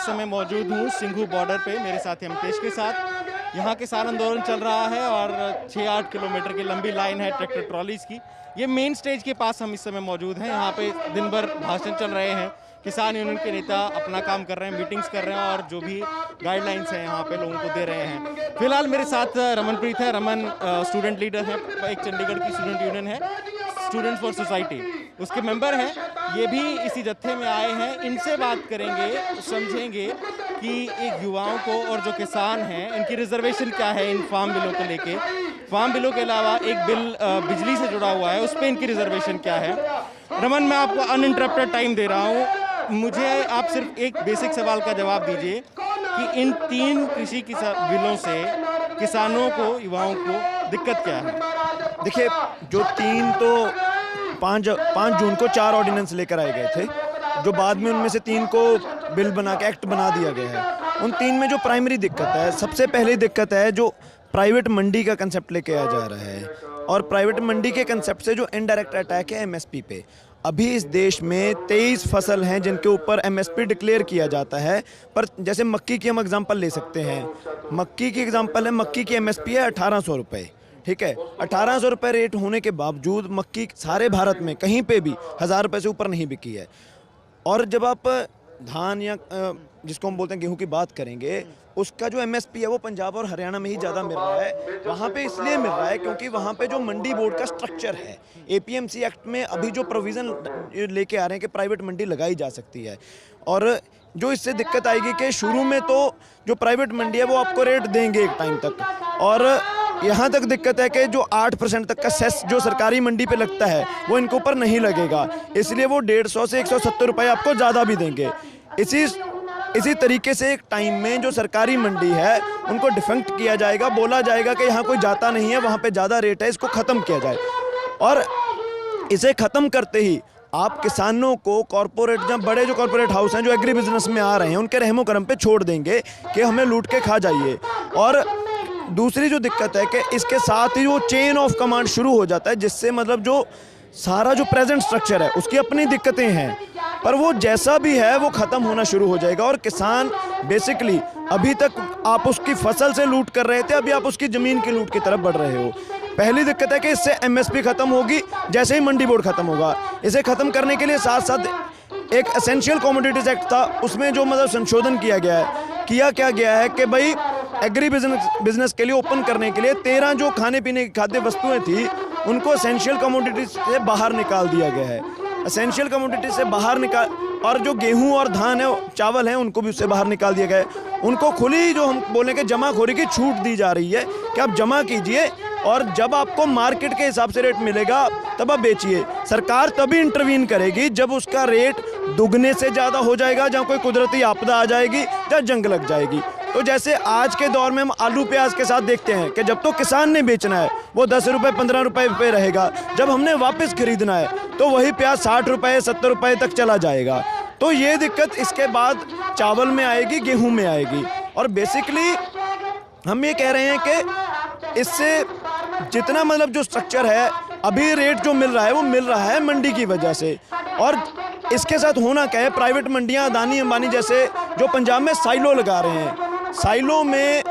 समय मौजूद हूँ सिंघू बॉर्डर पे मेरे साथी अमतेश के साथ। यहाँ किसान आंदोलन चल रहा है और 6-8 किलोमीटर की लंबी लाइन है ट्रैक्टर ट्रॉलीज की। ये मेन स्टेज के पास हम इस समय मौजूद हैं। यहाँ पे दिन भर भाषण चल रहे हैं, किसान यूनियन के नेता अपना काम कर रहे हैं, मीटिंग्स कर रहे हैं और जो भी गाइडलाइंस हैं यहाँ पे लोगों को दे रहे हैं। फिलहाल मेरे साथ रमनप्रीत है। रमन स्टूडेंट लीडर है, एक चंडीगढ़ की स्टूडेंट यूनियन है, स्टूडेंट्स फॉर सोसाइटी, उसके मेंबर हैं। ये भी इसी जत्थे में आए हैं। इनसे बात करेंगे, समझेंगे कि एक युवाओं को और जो किसान हैं इनकी रिजर्वेशन क्या है इन फार्म बिलों को लेके। फार्म बिलों के अलावा एक बिल बिजली से जुड़ा हुआ है, उस पर इनकी रिजर्वेशन क्या है। रमन, मैं आपको अनइंटरप्टेड टाइम दे रहा हूँ। मुझे आप सिर्फ एक बेसिक सवाल का जवाब दीजिए कि इन 3 कृषि बिलों से किसानों को, युवाओं को दिक्कत क्या है। देखिए, जो 3 तो 5 जून को 4 ऑर्डिनेंस लेकर आए गए थे, जो बाद में उनमें से 3 को बिल बना के एक्ट बना दिया गया है। उन 3 में जो प्राइमरी दिक्कत है, सबसे पहली दिक्कत है जो प्राइवेट मंडी का कंसेप्ट लेके आया जा रहा है, और प्राइवेट मंडी के कंसेप्ट से जो इनडायरेक्ट अटैक है एमएसपी पे। अभी इस देश में 23 फसल हैं जिनके ऊपर एमएसपी डिक्लेयर किया जाता है, पर जैसे मक्की की हम एग्जांपल ले सकते हैं। मक्की की एग्जांपल है, मक्की की एमएसपी है 1800 रुपये, ठीक है। 1800 रुपये रेट होने के बावजूद मक्की सारे भारत में कहीं पे भी 1000 रुपये से ऊपर नहीं बिकी है। और जब आप धान या जिसको हम बोलते हैं गेहूं की बात करेंगे, उसका जो एमएसपी है वो पंजाब और हरियाणा में ही ज़्यादा मिल रहा है। वहाँ पे इसलिए मिल रहा है क्योंकि वहाँ पे जो मंडी बोर्ड का स्ट्रक्चर है, एपीएमसी एक्ट में अभी जो प्रोविज़न लेके आ रहे हैं कि प्राइवेट मंडी लगाई जा सकती है। और जो इससे दिक्कत आएगी कि शुरू में तो जो प्राइवेट मंडी है वो आपको रेट देंगे एक टाइम तक, और यहाँ तक दिक्कत है कि जो 8% तक का सेस जो सरकारी मंडी पे लगता है वो इनके ऊपर नहीं लगेगा, इसलिए वो 150 से 170 रुपये आपको ज़्यादा भी देंगे। इसी तरीके से एक टाइम में जो सरकारी मंडी है उनको डिफंक्ट किया जाएगा, बोला जाएगा कि यहाँ कोई जाता नहीं है, वहाँ पे ज़्यादा रेट है, इसको ख़त्म किया जाए। और इसे ख़त्म करते ही आप किसानों को कॉरपोरेट या बड़े जो कॉरपोरेट हाउस हैं जो एग्री बिजनेस में आ रहे हैं उनके रहमो करम पे छोड़ देंगे कि हमें लूट के खा जाइए। और दूसरी जो दिक्कत है कि इसके साथ ही वो चेन ऑफ कमांड शुरू हो जाता है, जिससे मतलब जो सारा जो प्रेजेंट स्ट्रक्चर है उसकी अपनी दिक्कतें हैं, पर वो जैसा भी है वो ख़त्म होना शुरू हो जाएगा। और किसान बेसिकली, अभी तक आप उसकी फसल से लूट कर रहे थे, अभी आप उसकी ज़मीन की लूट की तरफ बढ़ रहे हो। पहली दिक्कत है कि इससे एमएसपी ख़त्म होगी जैसे ही मंडी बोर्ड ख़त्म होगा। इसे ख़त्म करने के लिए साथ साथ एक एसेंशियल कमोडिटीज़ एक्ट था, उसमें जो मतलब संशोधन किया गया है, किया क्या गया है कि भाई एग्री बिजनेस के लिए ओपन करने के लिए 13 जो खाने पीने की खाद्य वस्तुएं थी उनको एसेंशियल कमोडिटीज से बाहर निकाल दिया गया है। एसेंशियल कमोडिटीज से बाहर निकाल, और जो गेहूं और धान है, चावल है, उनको भी उससे बाहर निकाल दिया गया है। उनको खुली जो हम बोलें कि जमाखोरी की छूट दी जा रही है कि आप जमा कीजिए और जब आपको मार्केट के हिसाब से रेट मिलेगा तब आप बेचिए। सरकार तभी इंटरवीन करेगी जब उसका रेट दुगने से ज़्यादा हो जाएगा, जहाँ कोई कुदरती आपदा आ जाएगी या जंग लग जाएगी। तो जैसे आज के दौर में हम आलू प्याज के साथ देखते हैं कि जब तो किसान ने बेचना है वो 10 रुपये 15 रुपये पे रहेगा, जब हमने वापस खरीदना है तो वही प्याज 60 रुपये 70 रुपये तक चला जाएगा। तो ये दिक्कत इसके बाद चावल में आएगी, गेहूं में आएगी। और बेसिकली हम ये कह रहे हैं कि इससे जितना मतलब जो स्ट्रक्चर है, अभी रेट जो मिल रहा है वो मिल रहा है मंडी की वजह से। और इसके साथ होना क्या है, प्राइवेट मंडियां अदानी अंबानी जैसे जो पंजाब में साइलो लगा रहे हैं, साइलो में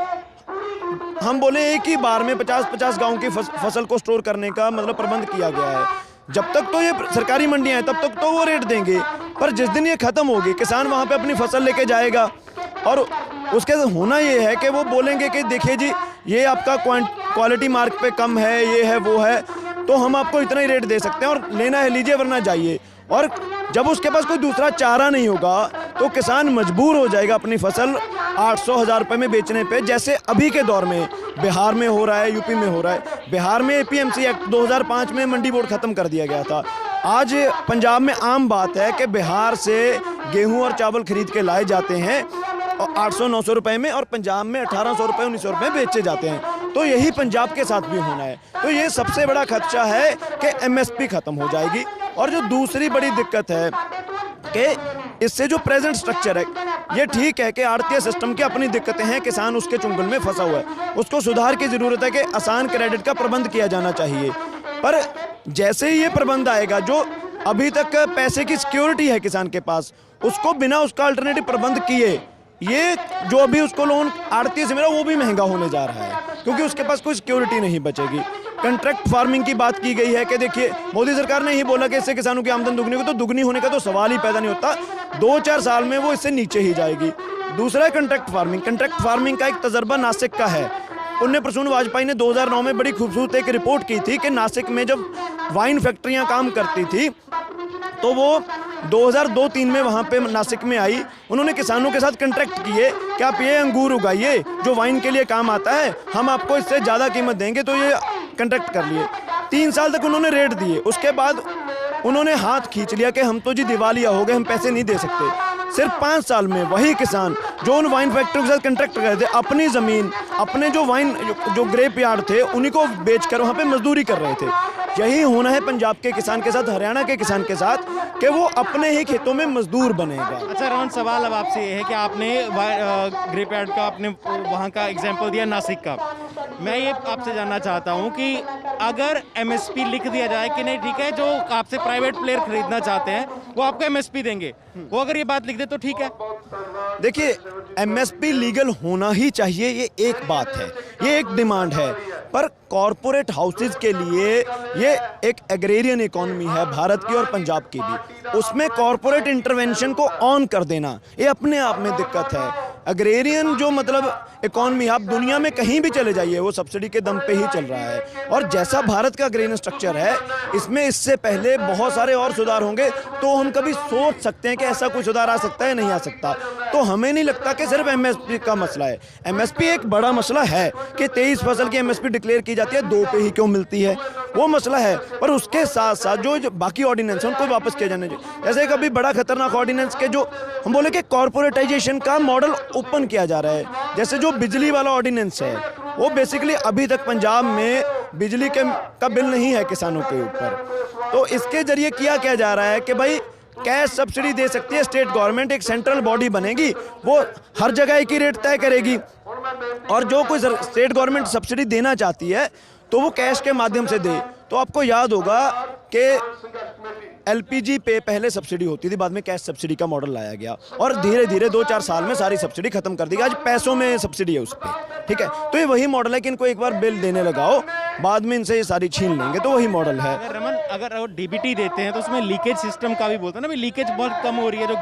हम बोले एक ही बार में 50-50 गाँव की फसल को स्टोर करने का मतलब प्रबंध किया गया है। जब तक तो ये सरकारी मंडियां हैं तब तक तो वो रेट देंगे, पर जिस दिन ये ख़त्म होगी किसान वहाँ पे अपनी फसल लेके जाएगा और उसके होना ये है कि वो बोलेंगे कि देखिए जी ये आपका क्वालिटी मार्क पे कम है, ये है वो है, तो हम आपको इतना ही रेट दे सकते हैं और लेना है लीजिए वरना जाइए। और जब उसके पास कोई दूसरा चारा नहीं होगा तो किसान मजबूर हो जाएगा अपनी फसल 800-1000 रुपये में बेचने पे, जैसे अभी के दौर में बिहार में हो रहा है, यूपी में हो रहा है। बिहार में एपीएमसी एक्ट 2005 में मंडी बोर्ड ख़त्म कर दिया गया था। आज पंजाब में आम बात है कि बिहार से गेहूं और चावल खरीद के लाए जाते हैं और 800-900 रुपये में, और पंजाब में 1800 रुपये 1900 रुपये बेचे जाते हैं। तो यही पंजाब के साथ भी होना है। तो ये सबसे बड़ा खदशा है कि एमएसपी ख़त्म हो जाएगी। और जो दूसरी बड़ी दिक्कत है कि इससे जो प्रेजेंट स्ट्रक्चर है, ये ठीक है कि आड़तीय सिस्टम की अपनी दिक्कतें हैं, किसान उसके चुंगल में फंसा हुआ है, उसको सुधार की ज़रूरत है कि आसान क्रेडिट का प्रबंध किया जाना चाहिए। पर जैसे ही ये प्रबंध आएगा, जो अभी तक पैसे की सिक्योरिटी है किसान के पास, उसको बिना उसका अल्टरनेटिव प्रबंध किए ये जो अभी उसको लोन आड़ती से मिला वो भी महंगा होने जा रहा है, क्योंकि उसके पास कोई सिक्योरिटी नहीं बचेगी। कंट्रैक्ट फार्मिंग की बात की गई है कि देखिए मोदी सरकार ने ही बोला कि इससे किसानों की आमदन दुगनी होगी, तो दुगनी होने का तो सवाल ही पैदा नहीं होता, 2-4 साल में वो इससे नीचे ही जाएगी। दूसरा है कंट्रैक्ट फार्मिंग। कंट्रैक्ट फार्मिंग का एक तजर्बा नासिक का है। पुण्य प्रसून वाजपेयी ने 2009 में बड़ी खूबसूरत एक रिपोर्ट की थी कि नासिक में जब वाइन फैक्ट्रियां काम करती थी तो वो 2002-3 में वहाँ पे नासिक में आई, उन्होंने किसानों के साथ कंट्रैक्ट किए कि आप ये अंगूर उगाइए जो वाइन के लिए काम आता है, हम आपको इससे ज़्यादा कीमत देंगे, तो ये कंट्रैक्ट कर लिए। 3 साल तक उन्होंने रेट दिए, उसके बाद उन्होंने हाथ खींच लिया कि हम तो जी दिवालिया हो गए, हम पैसे नहीं दे सकते। सिर्फ 5 साल में वही किसान जो उन वाइन फैक्ट्रियों के साथ कंट्रैक्ट कर रहे थे, अपनी ज़मीन, अपने जो वाइन जो ग्रेप यार्ड थे उन्हीं को बेचकर वहाँ पे मजदूरी कर रहे थे। यही होना है पंजाब के किसान के साथ, हरियाणा के किसान के साथ, कि वो अपने ही खेतों में मजदूर बनेगा। अच्छा रमन, सवाल अब आपसे ये है कि आपने ग्रेप यार्ड का, आपने वहाँ का एग्जाम्पल दिया नासिक का, मैं ये आपसे जानना चाहता हूँ कि अगर एमएसपी लिख दिया जाए कि नहीं ठीक है, जो आपसे प्राइवेट प्लेयर खरीदना चाहते हैं वो आपको एमएसपी देंगे, वो अगर ये बात लिख दे तो ठीक है? देखिए एमएसपी लीगल होना ही चाहिए, ये एक बात है, ये एक डिमांड है, पर कॉरपोरेट हाउसेज के लिए ये एक एग्रेरियन इकोनॉमी है भारत की और पंजाब की भी, उसमें कॉरपोरेट इंटरवेंशन को ऑन कर देना ये अपने आप में दिक्कत है। एग्रेरियन जो मतलब इकोनॉमी, आप दुनिया में कहीं भी चले जाइए वो सब्सिडी के दम पे ही चल रहा है, और जैसा भारत का एग्रेरियन स्ट्रक्चर है इसमें इससे पहले बहुत सारे और सुधार होंगे, तो हम कभी सोच सकते हैं कि ऐसा कोई सुधार आ सकता है, नहीं आ सकता। तो हमें नहीं लगता कि सिर्फ एमएसपी का मसला है, एमएसपी एक बड़ा मसला है कि 23 फसल की एमएसपी डिक्लेयर की जाती है, 2 पे ही क्यों मिलती है, वो मसला है। पर उसके साथ साथ जो बाकी ऑर्डिनेंस है उनको वापस किया जाने चाहिए। जैसे कभी बड़ा खतरनाक ऑर्डिनेंस के जो हम बोले कि कॉर्पोरेटाइजेशन का मॉडल ओपन किया जा रहा है, जैसे जो बिजली वाला ऑर्डिनेंस है वो बेसिकली अभी तक पंजाब में बिजली का बिल नहीं है किसानों के ऊपर, तो इसके जरिए किया क्या जा रहा है कि भाई कैश सब्सिडी दे सकती है स्टेट गवर्नमेंट, एक सेंट्रल बॉडी बनेगी, वो हर जगह एक ही रेट तय करेगी, और जो कोई स्टेट गवर्नमेंट सब्सिडी देना चाहती है तो वो कैश के माध्यम से दे। तो आपको याद होगा कि एलपीजी पे पहले सब्सिडी होती थी, बाद में कैश सब्सिडी का मॉडल लाया गया, और धीरे धीरे 2-4 साल में सारी सब्सिडी खत्म कर दी गई, आज पैसों में सब्सिडी है उस पर, ठीक है। तो ये वही मॉडल है कि इनको एक बार बिल देने लगाओ, बाद में इनसे ये सारी छीन लेंगे, तो वही मॉडल है। रमन, अगर वो डीबीटी देते हैं तो उसमें लीकेज सिस्टम का भी बोलते हैं ना, लीकेज बहुत कम हो रही है, जो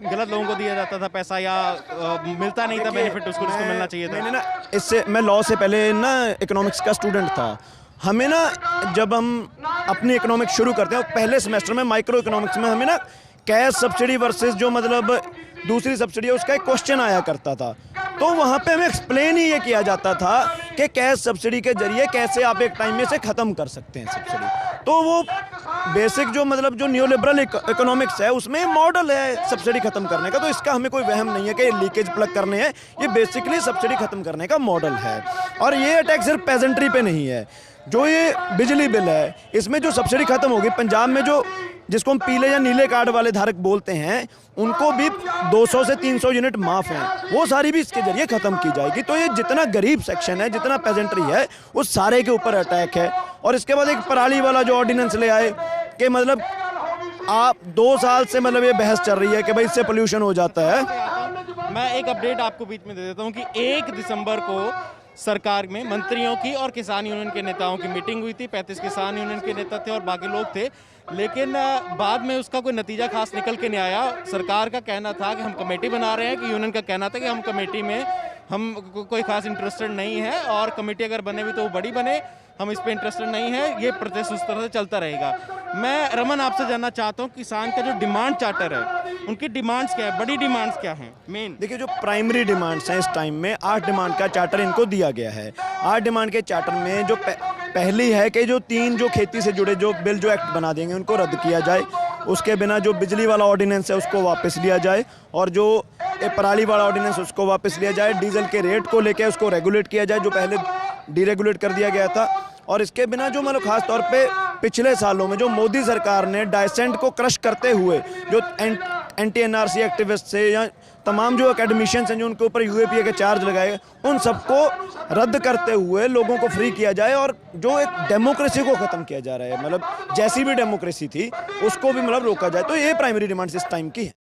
गलत लोगों को दिया जाता था पैसा या मिलता नहीं था बेनिफिट उसको मिलना चाहिए था। मैंने ना इससे, मैं लॉ से पहले ना इकोनॉमिक्स का स्टूडेंट था, हमें ना जब हम अपनी इकोनॉमिक्स शुरू करते हैं पहले सेमेस्टर में माइक्रो इकोनॉमिक्स में हमें ना कैश सब्सिडी वर्सेस जो मतलब दूसरी सब्सिडी है उसका एक क्वेश्चन आया करता था, तो वहाँ पे हमें एक्सप्लेन ही ये किया जाता था कि कैश सब्सिडी के जरिए कैसे आप एक टाइम में से ख़त्म कर सकते हैं सब्सिडी। तो वो बेसिक जो मतलब जो न्यू लिबरल इकोनॉमिक्स है उसमें मॉडल है सब्सिडी खत्म करने का, तो इसका हमें कोई वहम नहीं है कि लीकेज प्लग करने हैं, ये बेसिकली सब्सिडी खत्म करने का मॉडल है। और ये अटैक सिर्फ पेजेंट्री पे नहीं है, जो ये बिजली बिल है इसमें जो सब्सिडी खत्म होगी, पंजाब में जो जिसको हम पीले या नीले कार्ड वाले धारक बोलते हैं उनको भी 200 से 300 यूनिट माफ हैं, वो सारी भी इसके जरिए खत्म की जाएगी। तो ये जितना गरीब सेक्शन है, जितना पेजेंट्री है, उस सारे के ऊपर अटैक है। और इसके बाद एक पराली वाला जो ऑर्डिनेंस ले आए कि मतलब आप 2 साल से मतलब ये बहस चल रही है कि भाई इससे पोल्यूशन हो जाता है। मैं एक अपडेट आपको बीच में दे देता हूँ कि 1 दिसंबर को सरकार में मंत्रियों की और किसान यूनियन के नेताओं की मीटिंग हुई थी, 35 किसान यूनियन के नेता थे और बाकी लोग थे, लेकिन बाद में उसका कोई नतीजा खास निकल के नहीं आया। सरकार का कहना था कि हम कमेटी बना रहे हैं, कि यूनियन का कहना था कि हम कमेटी में हम कोई खास इंटरेस्टेड नहीं है, और कमेटी अगर बने भी तो वो बड़ी बने, हम इस पे इंटरेस्टेड नहीं है, ये प्रोसेस उस तरह से चलता रहेगा। मैं रमन आपसे जानना चाहता हूँ किसान का जो डिमांड चार्टर है उनकी डिमांड्स क्या है, बड़ी डिमांड्स क्या हैं मेन? देखिए जो प्राइमरी डिमांड्स हैं इस टाइम में 8 डिमांड का चार्टर इनको दिया गया है। 8 डिमांड के चार्टर में जो पहली है कि जो 3 जो खेती से जुड़े जो बिल जो एक्ट बना देंगे उनको रद्द किया जाए, उसके बिना जो बिजली वाला ऑर्डिनेंस है उसको वापस लिया जाए, और जो पराली वाला ऑर्डिनेंस उसको वापस लिया जाए, डीजल के रेट को लेकर उसको रेगुलेट किया जाए जो पहले डीरेगुलेट कर दिया गया था। और इसके बिना जो मतलब खास तौर पे पिछले सालों में जो मोदी सरकार ने डाइसेंट को क्रश करते हुए जो एंटी एनआरसी एक्टिविस्ट से या तमाम जो एकेडमिशियंस हैं जो उनके ऊपर यूएपीए के चार्ज लगाए, उन सबको रद्द करते हुए लोगों को फ्री किया जाए, और जो एक डेमोक्रेसी को ख़त्म किया जा रहा है, मतलब जैसी भी डेमोक्रेसी थी उसको भी मतलब रोका जाए। तो ये प्राइमरी डिमांड्स इस टाइम की है।